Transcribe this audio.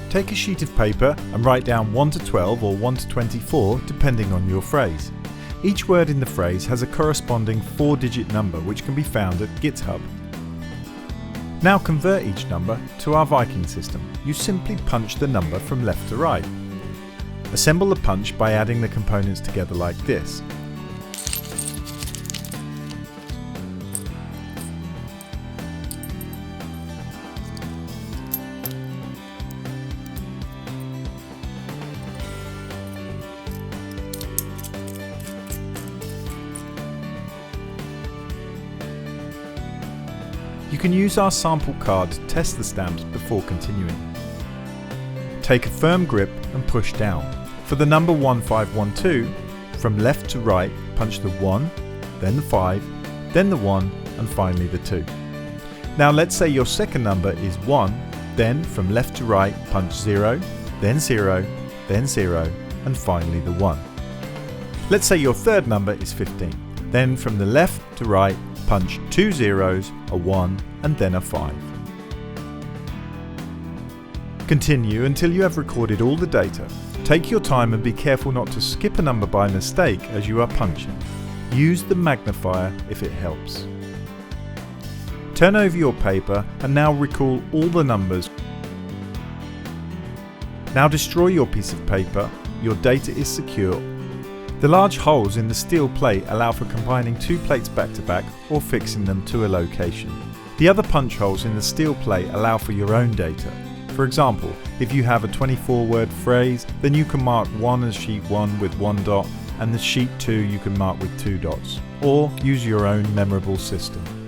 Take a sheet of paper and write down 1 to 12 or 1 to 24 depending on your phrase. Each word in the phrase has a corresponding 4-digit number which can be found at GitHub. Now convert each number to our Viking system. You simply punch the number from left to right. Assemble the punch by adding the components together like this. You can use our sample card to test the stamps before continuing. Take a firm grip and push down. For the number 1512, from left to right punch the 1, then the 5, then the 1 and finally the 2. Now let's say your second number is 1, then from left to right punch 0, then 0, then 0 and finally the 1. Let's say your third number is 15, then from the left to right punch 2 zeros, a 1 and then a 5. Continue until you have recorded all the data. Take your time and be careful not to skip a number by mistake as you are punching. Use the magnifier if it helps. Turn over your paper and now recall all the numbers. Now destroy your piece of paper. Your data is secure. The large holes in the steel plate allow for combining two plates back to back or fixing them to a location. The other punch holes in the steel plate allow for your own data. For example, if you have a 24-word phrase, then you can mark 1 as sheet 1 with 1 dot and the sheet 2 you can mark with 2 dots, or use your own memorable system.